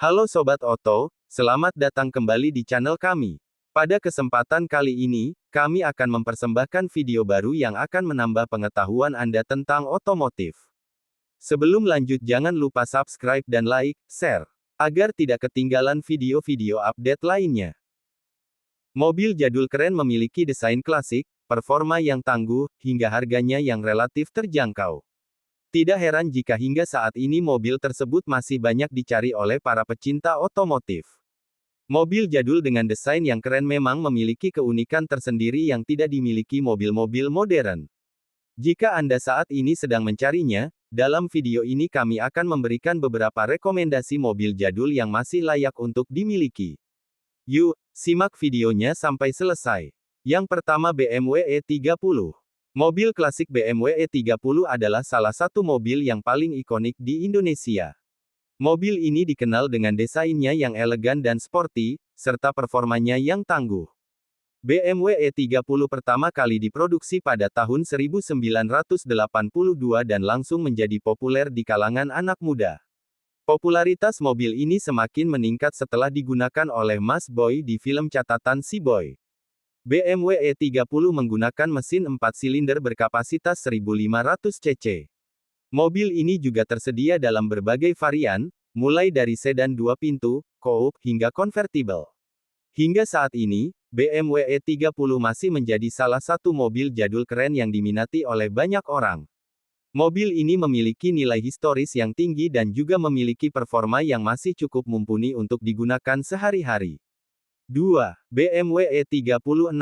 Halo Sobat Oto, selamat datang kembali di channel kami. Pada kesempatan kali ini, kami akan mempersembahkan video baru yang akan menambah pengetahuan Anda tentang otomotif. Sebelum lanjut jangan lupa subscribe dan like, share, agar tidak ketinggalan video-video update lainnya. Mobil jadul keren memiliki desain klasik, performa yang tangguh, hingga harganya yang relatif terjangkau. Tidak heran jika hingga saat ini mobil tersebut masih banyak dicari oleh para pecinta otomotif. Mobil jadul dengan desain yang keren memang memiliki keunikan tersendiri yang tidak dimiliki mobil-mobil modern. Jika Anda saat ini sedang mencarinya, dalam video ini kami akan memberikan beberapa rekomendasi mobil jadul yang masih layak untuk dimiliki. Yuk, simak videonya sampai selesai. Yang pertama BMW E30. Mobil klasik BMW E30 adalah salah satu mobil yang paling ikonik di Indonesia. Mobil ini dikenal dengan desainnya yang elegan dan sporty, serta performanya yang tangguh. BMW E30 pertama kali diproduksi pada tahun 1982 dan langsung menjadi populer di kalangan anak muda. Popularitas mobil ini semakin meningkat setelah digunakan oleh Mas Boy di film catatan Si Boy. BMW E30 menggunakan mesin 4 silinder berkapasitas 1500 cc. Mobil ini juga tersedia dalam berbagai varian, mulai dari sedan 2 pintu, coupe, hingga convertible. Hingga saat ini, BMW E30 masih menjadi salah satu mobil jadul keren yang diminati oleh banyak orang. Mobil ini memiliki nilai historis yang tinggi dan juga memiliki performa yang masih cukup mumpuni untuk digunakan sehari-hari. 2. BMW E36.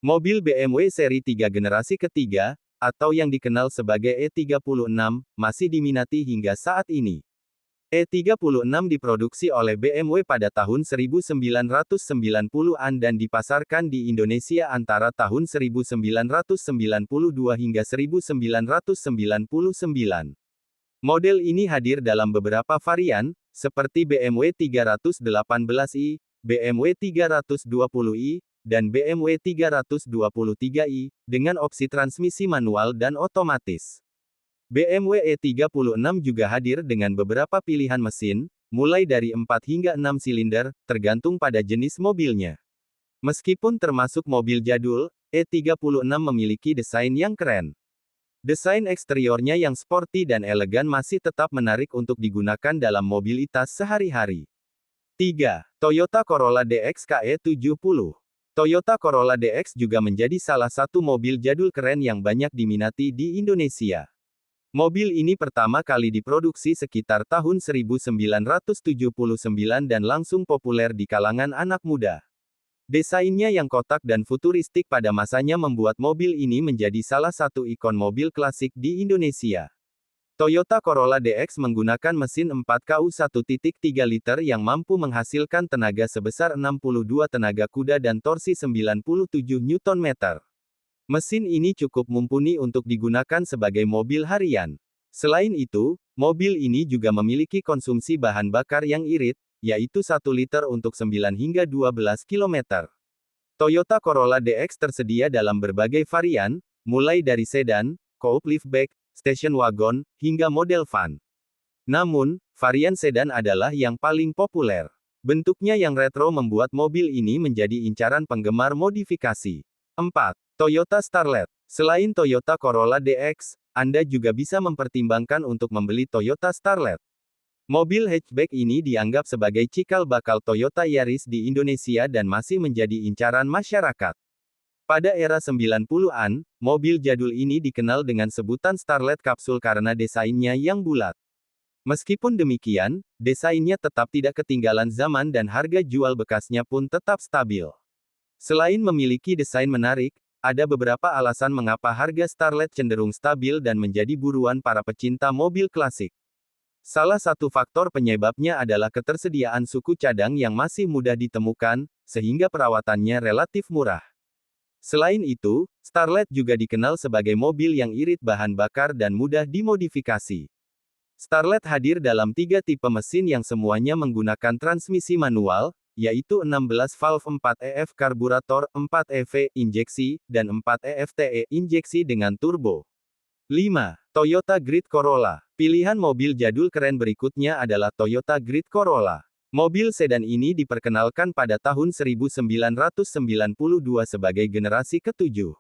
Mobil BMW seri 3 generasi ketiga, atau yang dikenal sebagai E36, masih diminati hingga saat ini. E36 diproduksi oleh BMW pada tahun 1990-an dan dipasarkan di Indonesia antara tahun 1992 hingga 1999. Model ini hadir dalam beberapa varian, seperti BMW 318i, BMW 320i, dan BMW 323i, dengan opsi transmisi manual dan otomatis. BMW E36 juga hadir dengan beberapa pilihan mesin, mulai dari 4 hingga 6 silinder, tergantung pada jenis mobilnya. Meskipun termasuk mobil jadul, E36 memiliki desain yang keren. Desain eksteriornya yang sporty dan elegan masih tetap menarik untuk digunakan dalam mobilitas sehari-hari. 3. Toyota Corolla DX KE70. Toyota Corolla DX juga menjadi salah satu mobil jadul keren yang banyak diminati di Indonesia. Mobil ini pertama kali diproduksi sekitar tahun 1979 dan langsung populer di kalangan anak muda. Desainnya yang kotak dan futuristik pada masanya membuat mobil ini menjadi salah satu ikon mobil klasik di Indonesia. Toyota Corolla DX menggunakan mesin 4KU 1.3 liter yang mampu menghasilkan tenaga sebesar 62 tenaga kuda dan torsi 97 Nm. Mesin ini cukup mumpuni untuk digunakan sebagai mobil harian. Selain itu, mobil ini juga memiliki konsumsi bahan bakar yang irit, yaitu 1 liter untuk 9 hingga 12 km. Toyota Corolla DX tersedia dalam berbagai varian, mulai dari sedan, coupe liftback, station wagon, hingga model van. Namun, varian sedan adalah yang paling populer. Bentuknya yang retro membuat mobil ini menjadi incaran penggemar modifikasi. 4. Toyota Starlet. Selain Toyota Corolla DX, Anda juga bisa mempertimbangkan untuk membeli Toyota Starlet. Mobil hatchback ini dianggap sebagai cikal bakal Toyota Yaris di Indonesia dan masih menjadi incaran masyarakat. Pada era 90-an, mobil jadul ini dikenal dengan sebutan Starlet Kapsul karena desainnya yang bulat. Meskipun demikian, desainnya tetap tidak ketinggalan zaman dan harga jual bekasnya pun tetap stabil. Selain memiliki desain menarik, ada beberapa alasan mengapa harga Starlet cenderung stabil dan menjadi buruan para pecinta mobil klasik. Salah satu faktor penyebabnya adalah ketersediaan suku cadang yang masih mudah ditemukan, sehingga perawatannya relatif murah. Selain itu, Starlet juga dikenal sebagai mobil yang irit bahan bakar dan mudah dimodifikasi. Starlet hadir dalam 3 tipe mesin yang semuanya menggunakan transmisi manual, yaitu 16 valve 4EF karburator, 4EV injeksi, dan 4EFTE injeksi dengan turbo. 5. Toyota Grid Corolla. Pilihan mobil jadul keren berikutnya adalah Toyota Grid Corolla. Mobil sedan ini diperkenalkan pada tahun 1992 sebagai generasi ke-7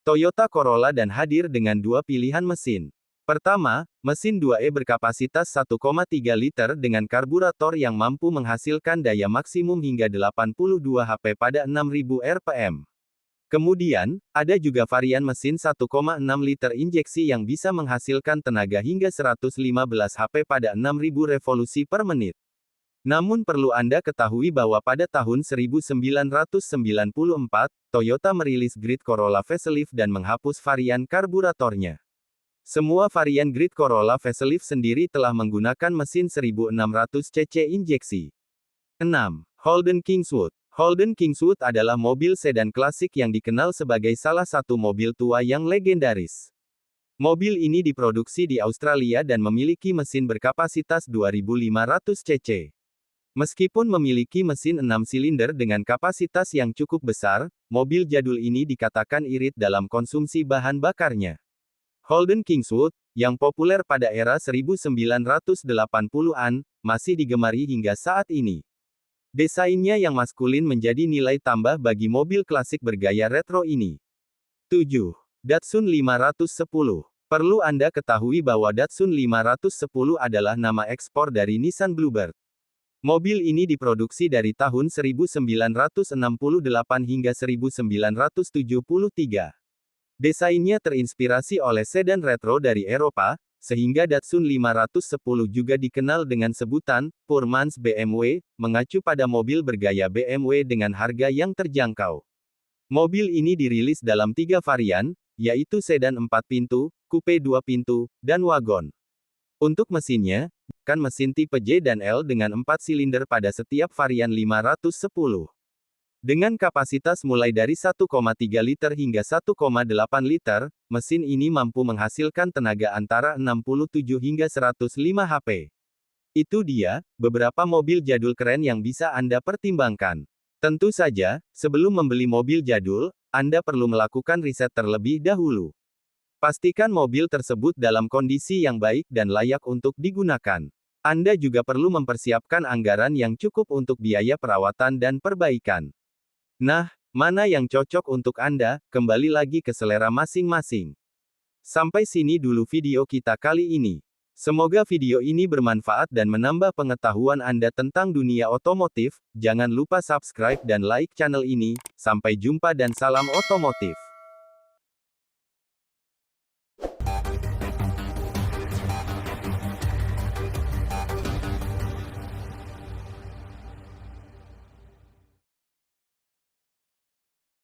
Toyota Corolla dan hadir dengan dua pilihan mesin. Pertama, mesin 2E berkapasitas 1,3 liter dengan karburator yang mampu menghasilkan daya maksimum hingga 82 HP pada 6000 rpm. Kemudian, ada juga varian mesin 1,6 liter injeksi yang bisa menghasilkan tenaga hingga 115 HP pada 6000 revolusi per menit. Namun perlu Anda ketahui bahwa pada tahun 1994, Toyota merilis Grid Corolla Facelift dan menghapus varian karburatornya. Semua varian Grid Corolla Facelift sendiri telah menggunakan mesin 1600 cc injeksi. 6. Holden Kingswood. Holden Kingswood adalah mobil sedan klasik yang dikenal sebagai salah satu mobil tua yang legendaris. Mobil ini diproduksi di Australia dan memiliki mesin berkapasitas 2500 cc. Meskipun memiliki mesin 6 silinder dengan kapasitas yang cukup besar, mobil jadul ini dikatakan irit dalam konsumsi bahan bakarnya. Holden Kingswood, yang populer pada era 1980-an, masih digemari hingga saat ini. Desainnya yang maskulin menjadi nilai tambah bagi mobil klasik bergaya retro ini. 7. Datsun 510. Perlu Anda ketahui bahwa Datsun 510 adalah nama ekspor dari Nissan Bluebird. Mobil ini diproduksi dari tahun 1968 hingga 1973. Desainnya terinspirasi oleh sedan retro dari Eropa, sehingga Datsun 510 juga dikenal dengan sebutan Poor Man's BMW, mengacu pada mobil bergaya BMW dengan harga yang terjangkau. Mobil ini dirilis dalam 3 varian, yaitu sedan 4 pintu, coupe 2 pintu, dan wagon. Untuk mesinnya, kan mesin tipe J dan L dengan 4 silinder pada setiap varian 510. Dengan kapasitas mulai dari 1,3 liter hingga 1,8 liter, mesin ini mampu menghasilkan tenaga antara 67 hingga 105 HP. Itu dia, beberapa mobil jadul keren yang bisa Anda pertimbangkan. Tentu saja, sebelum membeli mobil jadul, Anda perlu melakukan riset terlebih dahulu. Pastikan mobil tersebut dalam kondisi yang baik dan layak untuk digunakan. Anda juga perlu mempersiapkan anggaran yang cukup untuk biaya perawatan dan perbaikan. Nah, mana yang cocok untuk Anda, kembali lagi ke selera masing-masing. Sampai sini dulu video kita kali ini. Semoga video ini bermanfaat dan menambah pengetahuan Anda tentang dunia otomotif. Jangan lupa subscribe dan like channel ini. Sampai jumpa dan salam otomotif.